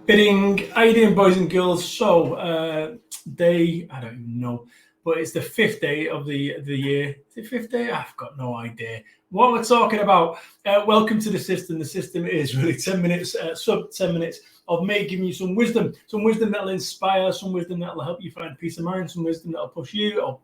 Bidding, how you doing, boys and girls? So, I don't even know, but it's the fifth day of the year. Is it fifth day? I've got no idea what we're talking about. Welcome to the system. The system is really 10 minutes, sub 10 minutes of me giving you some wisdom that'll inspire, some wisdom that'll help you find peace of mind, some wisdom that'll push you or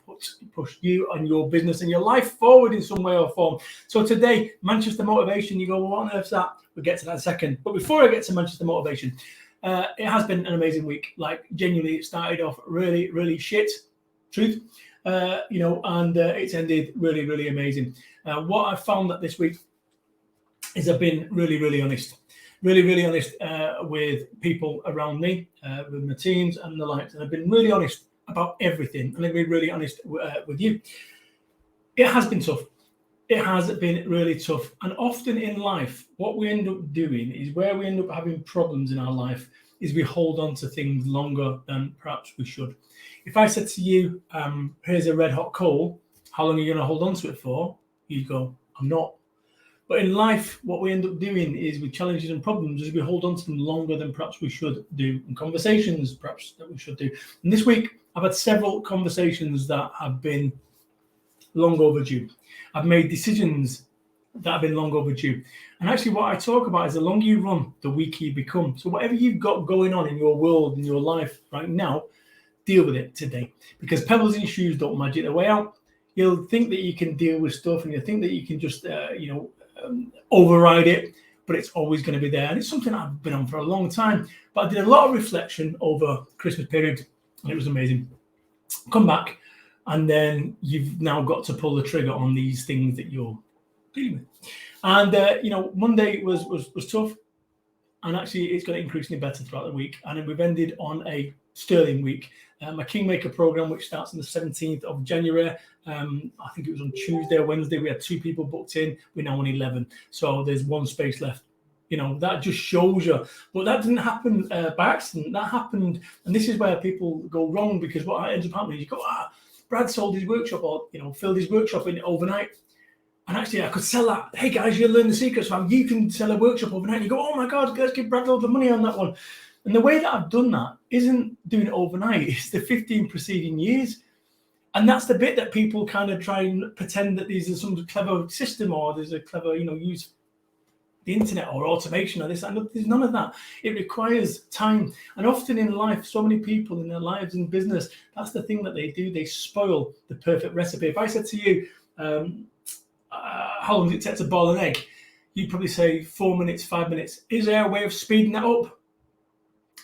push you and your business and your life forward in some way or form. So today, Manchester Motivation. You go, well, what on earth's that? We'll get to that in a second. But before I get to Manchester Motivation, it has been an amazing week. Like, genuinely, it started off really, really shit, truth, and it's ended really, really amazing. What I found that this week is I've been really, really honest with people around me, with my teams and the likes, and I've been really honest about everything, and I've been really honest with you. It has been tough. It has been really tough. And often in life, what we end up doing is where we end up having problems in our life is we hold on to things longer than perhaps we should. If I said to you, here's a red hot coal, how long are you going to hold on to it for? You'd go, I'm not. But in life, what we end up doing is with challenges and problems is we hold on to them longer than perhaps we should do, and conversations perhaps that we should do. And this week, I've had several conversations that have been long overdue. I've made decisions that have been long overdue. And actually what I talk about is the longer you run, the weaker you become. So whatever you've got going on in your world, in your life right now, deal with it today. Because pebbles in shoes don't magic their way out. You'll think that you can deal with stuff and you think that you can just, override it, but it's always going to be there. And it's something I've been on for a long time. But I did a lot of reflection over Christmas period and it was amazing. Come back. And then you've now got to pull the trigger on these things that you're dealing with. And, Monday was tough. And actually, it's got increasingly better throughout the week. And then we've ended on a sterling week. My Kingmaker program, which starts on the 17th of January. I think it was on Tuesday or Wednesday. We had 2 people booked in. We're now on 11. So there's 1 space left. That just shows you. But that didn't happen by accident. That happened. And this is where people go wrong, because what ends up happening is you go, Brad sold his workshop or, filled his workshop in overnight. And actually, I could sell that. Hey, guys, you'll learn the secrets from you can sell a workshop overnight. And you go, oh, my God, let's give Brad all the money on that one. And the way that I've done that isn't doing it overnight. It's the 15 preceding years. And that's the bit that people kind of try and pretend that there's some clever system or there's a clever, use the internet or automation or this. And there's none of that. It requires time. And often in life, so many people in their lives and business, that's the thing that they do. They spoil the perfect recipe. If I said to you, how long does it take to boil an egg? You'd probably say 4 minutes, 5 minutes. Is there a way of speeding that up?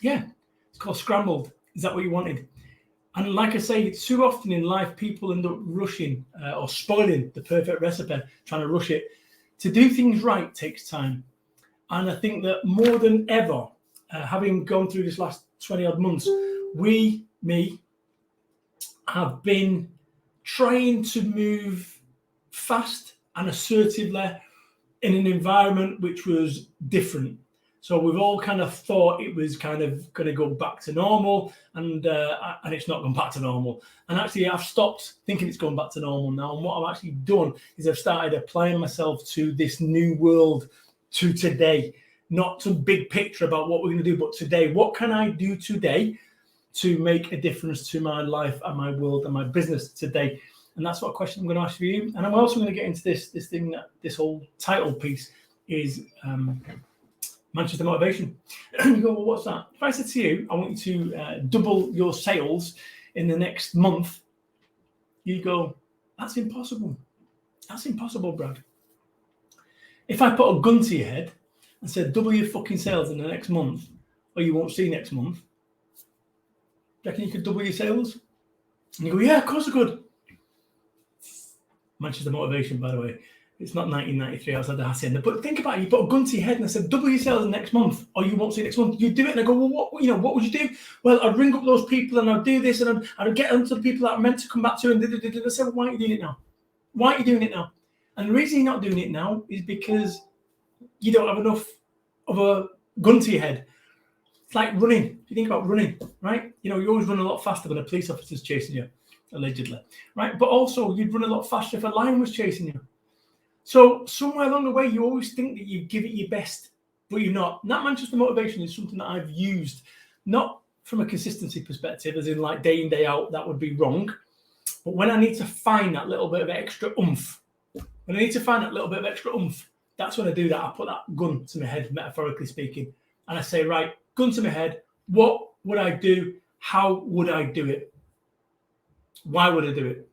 Yeah, it's called scrambled. Is that what you wanted? And like I say, too often in life, people end up rushing or spoiling the perfect recipe, trying to rush it. To do things right takes time. And I think that more than ever, having gone through this last 20 odd months, me, have been trying to move fast and assertively in an environment which was different. So we've all kind of thought it was kind of going to go back to normal, and it's not gone back to normal. And actually, I've stopped thinking it's going back to normal now. And what I've actually done is I've started applying myself to this new world, to today. Not some big picture about what we're going to do, but today. What can I do today to make a difference to my life and my world and my business today? And that's what question I'm going to ask for you. And I'm also going to get into this thing, that this whole title piece is Manchester Motivation. You go, well, what's that? If I said to you, I want you to double your sales in the next month, you go, that's impossible. That's impossible, Brad. If I put a gun to your head and said, double your fucking sales in the next month, or you won't see next month, do you reckon you could double your sales? And you go, yeah, of course I could. Manchester Motivation, by the way. It's not 1993 outside the hacienda. But think about it. You put a gun to your head and I said, double your sales next month, or you won't see next month. You do it, and I go, well, what would you do? Well, I'd ring up those people and I'd do this, and I'd get onto the people that are meant to come back to, and I said, well, why aren't you doing it now? Why aren't you doing it now? And the reason you're not doing it now is because you don't have enough of a gun to your head. It's like running. If you think about running, right? You always run a lot faster when a police officer's chasing you, allegedly, right? But also, you'd run a lot faster if a lion was chasing you. So somewhere along the way, you always think that you give it your best but you're not. And that Manchester motivation is something that I've used, not from a consistency perspective, as in like day in, day out, that would be wrong. But when I need to find that little bit of extra oomph, that's when I do that. I put that gun to my head, metaphorically speaking, and I say, right, gun to my head, what would I do? How would I do it? Why would I do it?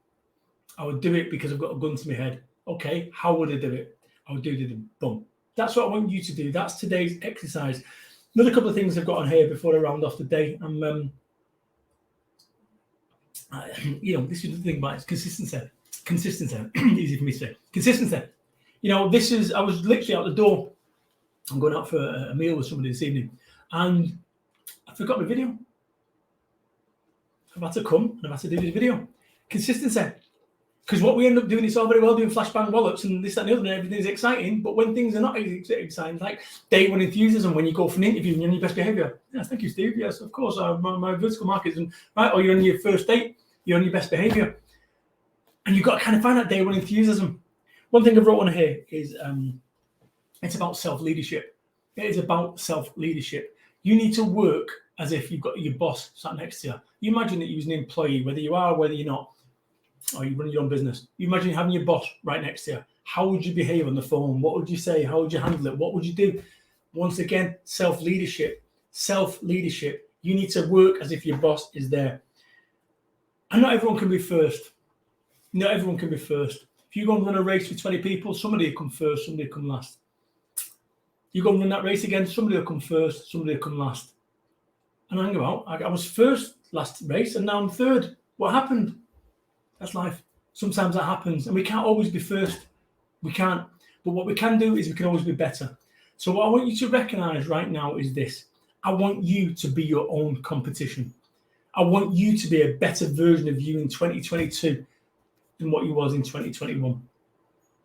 I would do it because I've got a gun to my head. Okay, how would I do it? I would do it, boom. That's what I want you to do. That's today's exercise. Another couple of things I've got on here before I round off the day. This is the thing about it, consistency. Easy for me to say. Consistency. I was literally out the door. I'm going out for a meal with somebody this evening, and I forgot my video. I've had to come and I've had to do this video. Consistency. Because what we end up doing is all very well doing flashbang wallops and this, that, and the other, and everything's exciting. But when things are not exciting, like day one enthusiasm, when you go for an interview and you're on your best behavior. Yes, thank you, Steve. Yes, of course. My vertical markets, and right, or you're on your first date, you're on your best behavior. And you've got to kind of find that day one enthusiasm. One thing I wrote on here is it's about self-leadership. It is about self-leadership. You need to work as if you've got your boss sat next to you. You imagine that you're an employee, whether you are or whether you're not, or you run your own business. You imagine having your boss right next to you. How would you behave on the phone? What would you say? How would you handle it? What would you do? Once again, self-leadership. Self-leadership. You need to work as if your boss is there. And not everyone can be first. Not everyone can be first. If you go and run a race with 20 people, somebody will come first, somebody will come last. You go and run that race again, somebody will come first, somebody will come last. And I go out, I was first last race, and now I'm third. What happened? That's life. Sometimes that happens, and we can't always be first. We can't. But what we can do is we can always be better. So what I want you to recognize right now is this. I want you to be your own competition. I want you to be a better version of you in 2022 than what you was in 2021.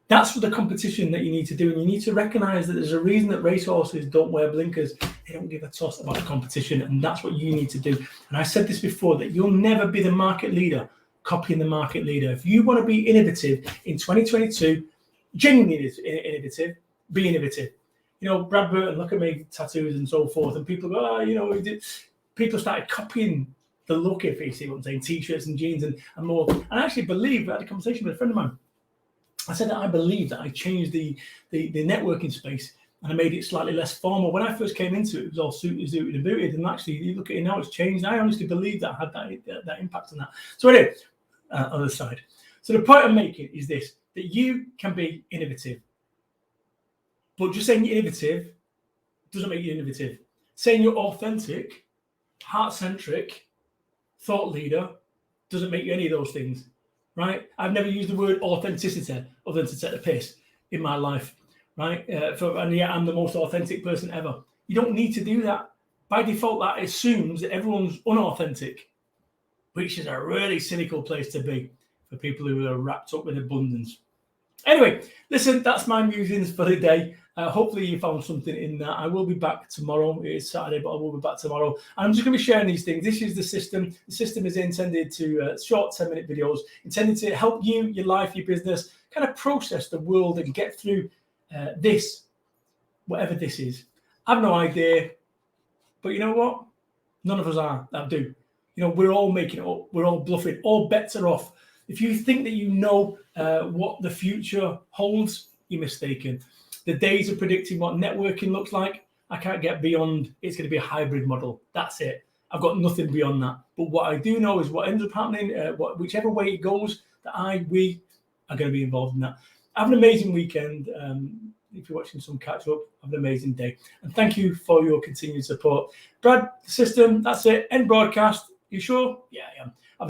That's the competition that you need to do. And you need to recognize that there's a reason that racehorses don't wear blinkers. They don't give a toss about the competition. And that's what you need to do. And I said this before, that you'll never be the market leader copying the market leader. If you want to be innovative in 2022, genuinely innovative, be innovative. Brad Burton, look at me, tattoos and so forth. And people go, people started copying the look, if you see what I'm saying, t-shirts and jeans and more. And I actually believe, I had a conversation with a friend of mine. I said that I believe that I changed the networking space and I made it slightly less formal. When I first came into it, it was all suited and booted. And actually, you look at it now, it's changed. I honestly believe that I had that impact on that. So anyway, other side. So the point I'm making is this, that you can be innovative. But just saying you're innovative doesn't make you innovative. Saying you're authentic, heart-centric, thought leader doesn't make you any of those things. Right? I've never used the word authenticity other than to take the piss in my life, right? And yet I'm the most authentic person ever. You don't need to do that. By default, that assumes that everyone's unauthentic, which is a really cynical place to be for people who are wrapped up in abundance. Anyway, listen, that's my musings for the day. Hopefully you found something in that. I will be back tomorrow. It is Saturday, but I will be back tomorrow. And I'm just going to be sharing these things. This is the system. The system is intended to short 10-minute videos, intended to help you, your life, your business, kind of process the world and get through this, whatever this is. I have no idea, but you know what? None of us are. That do. We're all making it up. We're all bluffing. All bets are off. If you think that you know what the future holds, you're mistaken. The days of predicting what networking looks like, I can't get beyond. It's going to be a hybrid model. That's it. I've got nothing beyond that. But what I do know is what ends up happening, whichever way it goes, we are going to be involved in that. Have an amazing weekend. If you're watching some catch up, have an amazing day. And thank you for your continued support. Brad, the system, that's it. End broadcast. You sure? Yeah, I am.